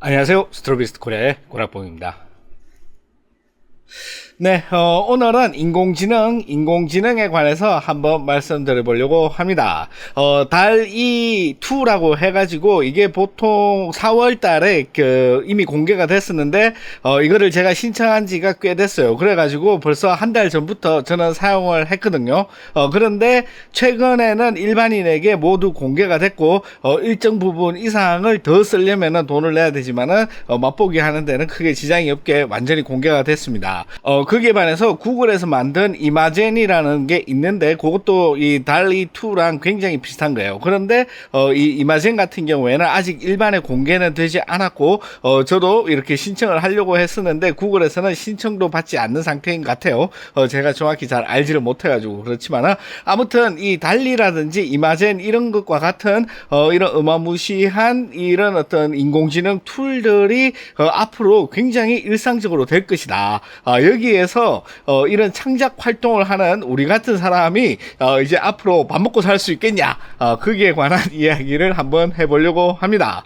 안녕하세요. 스트로비스트 코리아의 고락봉입니다. 네, 오늘은 인공지능에 관해서 한번 말씀드려보려고 합니다. DALL-E2라고 해가지고, 이게 보통 4월 달에 이미 공개가 됐었는데, 이거를 제가 신청한 지가 꽤 됐어요. 그래가지고 벌써 한 달 전부터 저는 사용을 했거든요. 그런데 최근에는 일반인에게 모두 공개가 됐고, 일정 부분 이상을 더 쓰려면은 돈을 내야 되지만은, 맛보기 하는 데는 크게 지장이 없게 완전히 공개가 됐습니다. 거기에 반해서 구글에서 만든 이마젠이라는 게 있는데 그것도 이 달리2랑 굉장히 비슷한 거예요. 그런데 이 이마젠 같은 경우에는 아직 일반에 공개는 되지 않았고 저도 이렇게 신청을 하려고 했었는데 구글에서는 신청도 받지 않는 상태인 것 같아요. 제가 정확히 잘 알지를 못해가지고 그렇지만 아무튼 이 달리라든지 이마젠 이런 것과 같은 이런 어마무시한 이런 어떤 인공지능 툴들이 앞으로 굉장히 일상적으로 될 것이다. 여기에서 이런 창작 활동을 하는 우리 같은 사람이 이제 앞으로 밥 먹고 살 수 있겠냐, 거기에 관한 이야기를 한번 해보려고 합니다.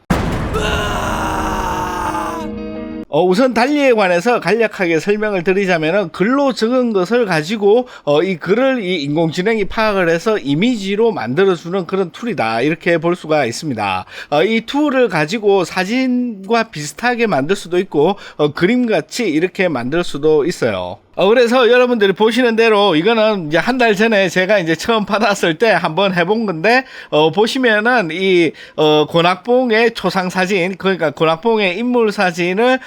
우선 달리에 관해서 간략하게 설명을 드리자면은 글로 적은 것을 가지고 이 글을 이 인공지능이 파악을 해서 이미지로 만들어주는 그런 툴이다, 이렇게 볼 수가 있습니다. 이 툴을 가지고 사진과 비슷하게 만들 수도 있고 그림같이 이렇게 만들 수도 있어요. 그래서 여러분들이 보시는 대로 이거는 이제 한 달 전에 제가 이제 처음 받았을 때 한번 해본 건데, 보시면은 이 권학봉의 초상 사진, 그러니까 권학봉의 인물 사진을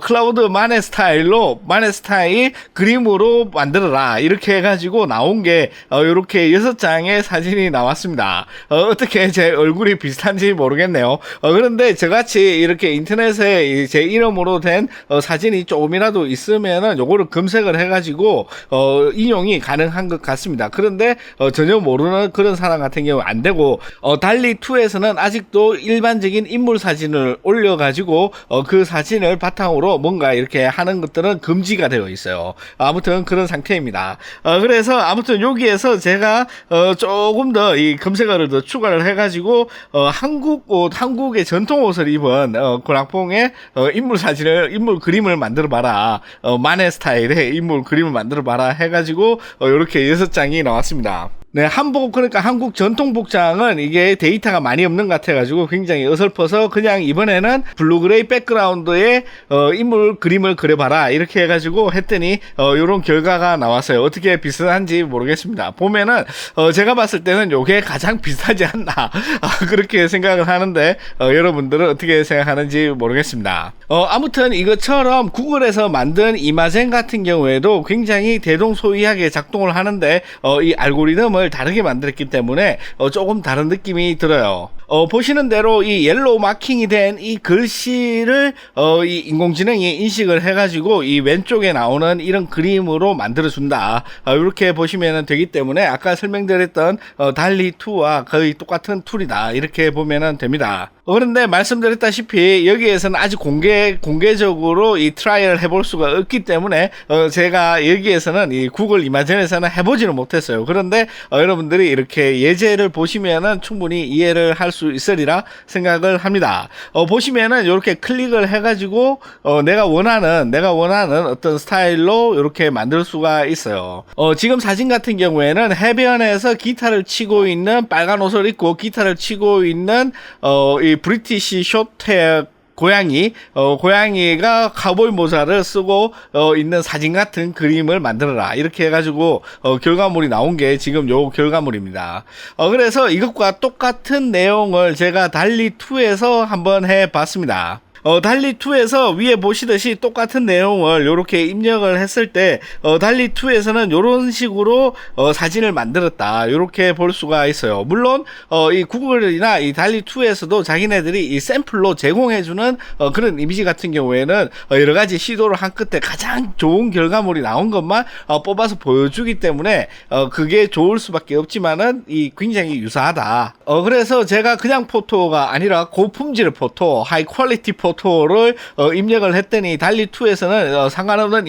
클라우드 마네 스타일 그림으로 만들어라, 이렇게 해가지고 나온 게 이렇게 6장의 사진이 나왔습니다. 어떻게 제 얼굴이 비슷한지 모르겠네요. 그런데 저같이 이렇게 인터넷에 제 이름으로 된 사진이 조금이라도 있으면은 요거를 검색을 해가지고 인용이 가능한 것 같습니다. 그런데 전혀 모르는 그런 사람 같은 경우 안 되고, 달리2에서는 아직도 일반적인 인물 사진을 올려가지고 그 사진을 바탕으로 뭔가 이렇게 하는 것들은 금지가 되어 있어요. 아무튼 그런 상태입니다. 그래서 아무튼 여기에서 제가 조금 더 이 검색어를 더 추가를 해가지고 한국의 전통 옷을 입은 권학봉의 인물 그림을 만들어 봐라, 마네 스타일의 인물 그림을 만들어 봐라 해가지고 이렇게 6장이 나왔습니다. 네, 그러니까 한국 전통 복장은 이게 데이터가 많이 없는 것 같아가지고 굉장히 어설퍼서 그냥 이번에는 블루그레이 백그라운드에 인물 그림을 그려봐라, 이렇게 해가지고 했더니 요런 결과가 나왔어요. 어떻게 비슷한지 모르겠습니다. 보면은 제가 봤을 때는 요게 가장 비슷하지 않나, 그렇게 생각을 하는데 여러분들은 어떻게 생각하는지 모르겠습니다. 아무튼 이것처럼 구글에서 만든 이마젠 같은 경우에도 굉장히 대동소이하게 작동을 하는데 이 알고리즘을 다르게 만들었기 때문에 조금 다른 느낌이 들어요. 보시는 대로 이 옐로우 마킹이 된 이 글씨를 이 인공지능이 인식을 해가지고 이 왼쪽에 나오는 이런 그림으로 만들어준다, 이렇게 보시면 되기 때문에 아까 설명드렸던 달리2와 거의 똑같은 툴이다, 이렇게 보면 됩니다. 그런데 말씀드렸다시피 여기에서는 아직 공개적으로 이 트라이얼을 해볼 수가 없기 때문에 제가 여기에서는 이 구글 이마젠에서는 해보지는 못했어요. 그런데 여러분들이 이렇게 예제를 보시면은 충분히 이해를 할 수 있으리라 생각을 합니다. 보시면은 이렇게 클릭을 해가지고 내가 원하는 어떤 스타일로 이렇게 만들 수가 있어요. 지금 사진 같은 경우에는 해변에서 기타를 치고 있는, 빨간 옷을 입고 기타를 치고 있는 이 브리티시 숏헤어 고양이가 카우보이 모자를 쓰고 있는 사진 같은 그림을 만들어라, 이렇게 해가지고 결과물이 나온 게 지금 요 결과물입니다. 그래서 이것과 똑같은 내용을 제가 달리2에서 한번 해봤습니다. 달리2에서 위에 보시듯이 똑같은 내용을 이렇게 입력을 했을 때 달리2에서는 이런 식으로 사진을 만들었다, 이렇게 볼 수가 있어요. 물론 이 구글이나 이 달리2에서도 자기네들이 이 샘플로 제공해주는 그런 이미지 같은 경우에는 여러가지 시도를 한 끝에 가장 좋은 결과물이 나온 것만 뽑아서 보여주기 때문에 그게 좋을 수밖에 없지만은 이 굉장히 유사하다. 그래서 제가 그냥 포토가 아니라 고품질 포토, 하이 퀄리티 포토 포토를 입력을 했더니 달리 2에서는 상관없는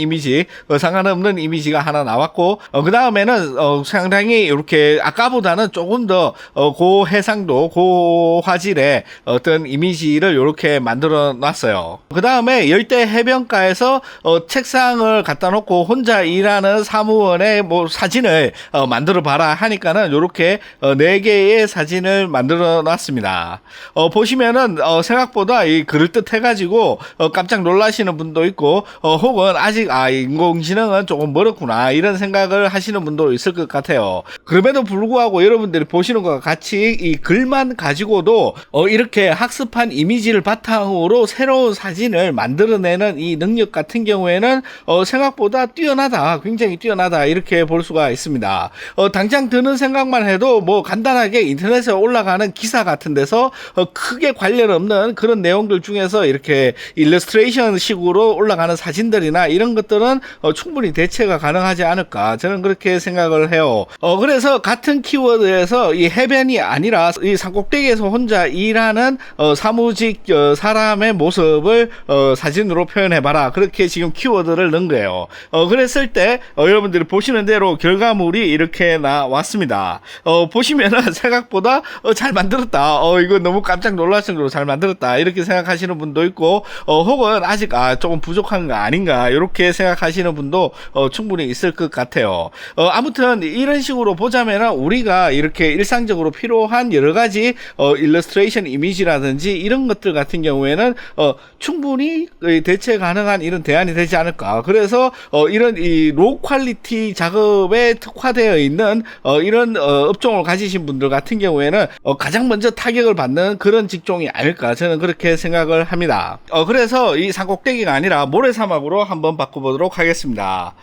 이미지가 하나 나왔고, 그 다음에는 상당히 이렇게 아까보다는 조금 더 고해상도, 고화질의 어떤 이미지를 이렇게 만들어 놨어요. 그 다음에 열대 해변가에서 책상을 갖다 놓고 혼자 일하는 사무원의 뭐 사진을 만들어 봐라 하니까는 이렇게 4개의 사진을 만들어 놨습니다. 보시면은 생각보다 그럴듯해 가지고 깜짝 놀라시는 분도 있고, 혹은 아직 인공지능은 조금 멀었구나 이런 생각을 하시는 분도 있을 것 같아요. 그럼에도 불구하고 여러분들이 보시는 것과 같이 이 글만 가지고도 이렇게 학습한 이미지를 바탕으로 새로운 사진을 만들어내는 이 능력 같은 경우에는 생각보다 뛰어나다, 굉장히 뛰어나다 이렇게 볼 수가 있습니다. 당장 드는 생각만 해도 뭐 간단하게 인터넷에 올라가는 기사 같은 데서 크게 관련 없는 그런 내용들 중에서 이렇게 일러스트레이션 식으로 올라가는 사진들이나 이런 것들은 충분히 대체가 가능하지 않을까, 저는 그렇게 생각을 해요. 그래서 같은 키워드에서 이 해변이 아니라 이 산꼭대기에서 혼자 일하는 사무직 사람의 모습을 사진으로 표현해봐라, 그렇게 지금 키워드를 넣은 거예요. 그랬을 때 여러분들이 보시는 대로 결과물이 이렇게 나왔습니다. 보시면은 생각보다 잘 만들었다, 이거 너무 깜짝 놀랄 정도로 잘 만들었다 이렇게 생각하시는 분도 있고, 혹은 아직 조금 부족한 거 아닌가 이렇게 생각하시는 분도 충분히 있을 것 같아요. 아무튼 이런 식으로 보자면 우리가 이렇게 일상적으로 필요한 여러 가지 일러스트레이션 이미지라든지 이런 것들 같은 경우에는 충분히 대체 가능한 이런 대안이 되지 않을까. 그래서 이런 이 로우 퀄리티 작업에 특화되어 있는 이런 업종을 가지신 분들 같은 경우에는 가장 먼저 타격을 받는 그런 직종이 아닐까, 저는 그렇게 생각을 합니다. 그래서 이 산꼭대기가 아니라 모래사막으로 한번 바꿔보도록 하겠습니다.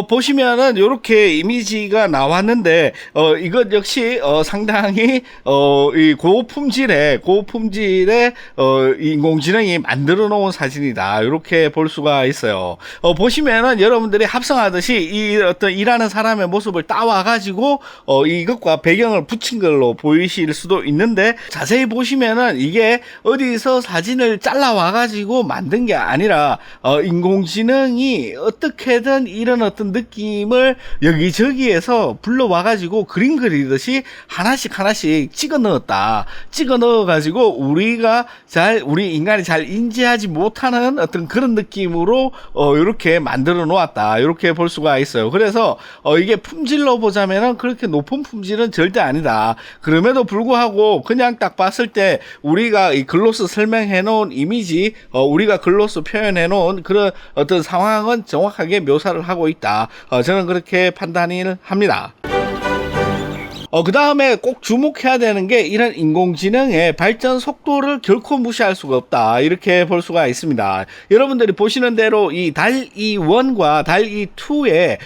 보시면은 요렇게 이미지가 나왔는데, 이것 역시 상당히 이 고품질의 인공지능이 만들어 놓은 사진이다 이렇게 볼 수가 있어요. 보시면은 여러분들이 합성하듯이 이 어떤 일하는 사람의 모습을 따와 가지고 이것과 배경을 붙인 걸로 보이실 수도 있는데, 자세히 보시면은 이게 어디서 사진을 잘라와 가지고 만든 게 아니라 인공지능이 어떻게든 이런 어떤 느낌을 여기저기에서 불러와가지고 그림 그리듯이 하나씩 찍어 넣어가지고 우리 인간이 잘 인지하지 못하는 어떤 그런 느낌으로 이렇게 만들어 놓았다 이렇게 볼 수가 있어요. 그래서 이게 품질로 보자면은 그렇게 높은 품질은 절대 아니다. 그럼에도 불구하고 그냥 딱 봤을 때 우리가 이 글로서 설명해 놓은 이미지, 우리가 글로서 표현해 놓은 그런 어떤 상황은 정확하게 묘사를 하고 있다, 저는 그렇게 판단을 합니다. 그 다음에 꼭 주목해야 되는 게 이런 인공지능의 발전 속도를 결코 무시할 수가 없다 이렇게 볼 수가 있습니다. 여러분들이 보시는 대로 이 DALL-E1과 DALL-E2의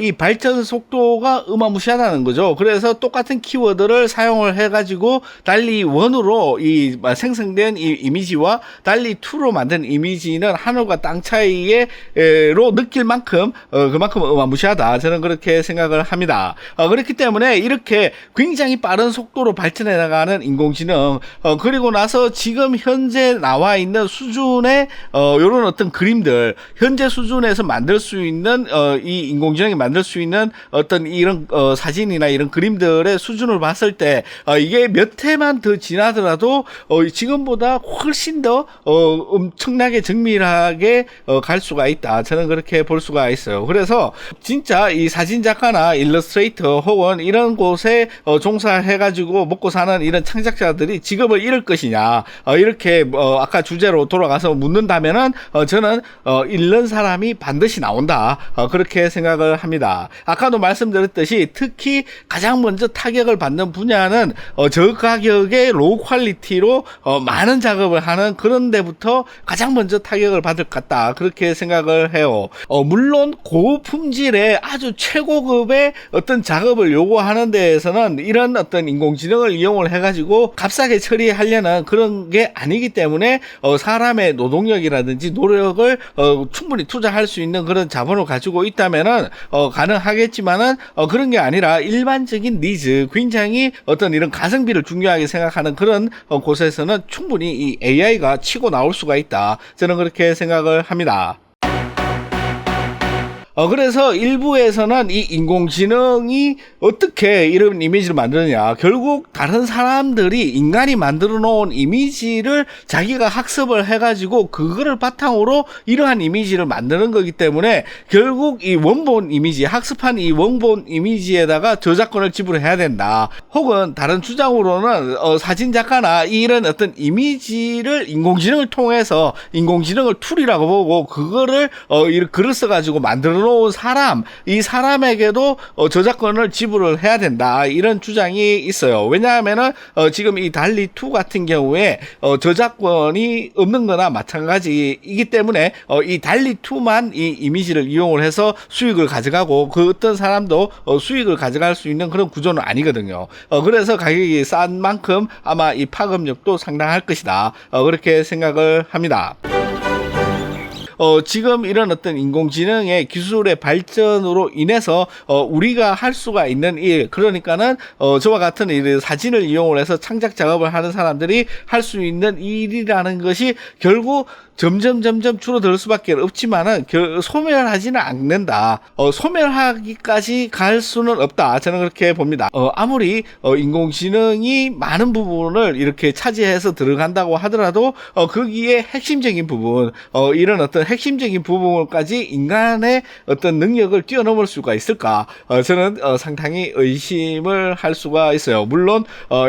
이 발전 속도가 어마무시하다는 거죠. 그래서 똑같은 키워드를 사용을 해가지고 DALL-E1으로 이 생성된 이 이미지와 DALL-E2로 만든 이미지는 하늘과 땅 차이로 느낄 만큼 그만큼 어마무시하다, 저는 그렇게 생각을 합니다. 그렇기 때문에 이렇게 굉장히 빠른 속도로 발전해 나가는 인공지능, 그리고 나서 지금 현재 나와 있는 수준의 이런 어떤 그림들, 현재 수준에서 만들 수 있는 이 인공지능이 만들 수 있는 어떤 이런 사진이나 이런 그림들의 수준을 봤을 때 이게 몇 해만 더 지나더라도 지금보다 훨씬 더 엄청나게 정밀하게 갈 수가 있다, 저는 그렇게 볼 수가 있어요. 그래서 진짜 이 사진 작가나 일러스트레이터 혹은 이런 곳에 종사해가지고 먹고 사는 이런 창작자들이 직업을 잃을 것이냐, 이렇게 아까 주제로 돌아가서 묻는다면은 저는 잃는 사람이 반드시 나온다, 그렇게 생각을 합니다. 아까도 말씀드렸듯이 특히 가장 먼저 타격을 받는 분야는 저가격의 로우 퀄리티로 많은 작업을 하는 그런 데부터 가장 먼저 타격을 받을 것 같다, 그렇게 생각을 해요. 물론 고품질의 아주 최고급의 어떤 작업을 요구하는 데에서 입장에서는 이런 어떤 인공지능을 이용을 해가지고 값싸게 처리하려는 그런 게 아니기 때문에 사람의 노동력이라든지 노력을 충분히 투자할 수 있는 그런 자본을 가지고 있다면은 가능하겠지만은 그런 게 아니라 일반적인 니즈, 굉장히 어떤 이런 가성비를 중요하게 생각하는 그런 곳에서는 충분히 이 AI가 치고 나올 수가 있다. 저는 그렇게 생각을 합니다. 그래서 일부에서는 이 인공지능이 어떻게 이런 이미지를 만드느냐. 결국 다른 사람들이 인간이 만들어 놓은 이미지를 자기가 학습을 해가지고 그거를 바탕으로 이러한 이미지를 만드는 거기 때문에 결국 이 원본 이미지, 학습한 이 원본 이미지에다가 저작권을 지불해야 된다. 혹은 다른 주장으로는 사진 작가나 이런 어떤 이미지를 인공지능을 통해서 인공지능을 툴이라고 보고 그거를 글을 써가지고 만들어 놓은 사람, 이 사람에게도 저작권을 지불을 해야 된다. 이런 주장이 있어요. 왜냐하면은 지금 이 달리2 같은 경우에 저작권이 없는 거나 마찬가지이기 때문에 이 달리2만 이 이미지를 이용을 해서 수익을 가져가고 그 어떤 사람도 수익을 가져갈 수 있는 그런 구조는 아니거든요. 그래서 가격이 싼 만큼 아마 이 파급력도 상당할 것이다. 그렇게 생각을 합니다. 지금 이런 어떤 인공지능의 기술의 발전으로 인해서 우리가 할 수가 있는 일, 그러니까는 저와 같은 이 사진을 이용을 해서 창작 작업을 하는 사람들이 할 수 있는 일이라는 것이 결국 점점 줄어들 수밖에 없지만은 소멸하지는 않는다. 소멸하기까지 갈 수는 없다. 저는 그렇게 봅니다. 아무리 인공지능이 많은 부분을 이렇게 차지해서 들어간다고 하더라도 거기에 핵심적인 부분, 이런 어떤 핵심적인 부분까지 인간의 어떤 능력을 뛰어넘을 수가 있을까? 저는 상당히 의심을 할 수가 있어요. 물론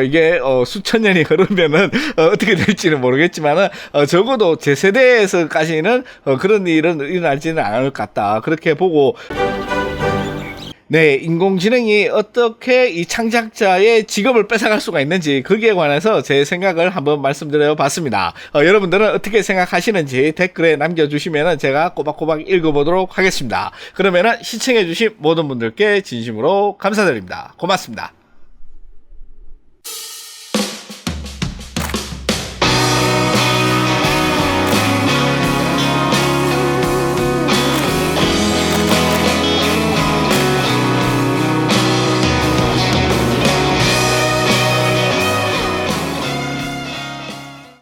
이게 수천 년이 흐르면은 어떻게 될지는 모르겠지만은 적어도 제 세대에서까지는 그런 일은 일어나지는 않을 것 같다. 그렇게 보고. 네, 인공지능이 어떻게 이 창작자의 직업을 뺏어갈 수가 있는지 거기에 관해서 제 생각을 한번 말씀드려 봤습니다. 여러분들은 어떻게 생각하시는지 댓글에 남겨주시면 제가 꼬박꼬박 읽어보도록 하겠습니다. 그러면은 시청해주신 모든 분들께 진심으로 감사드립니다. 고맙습니다.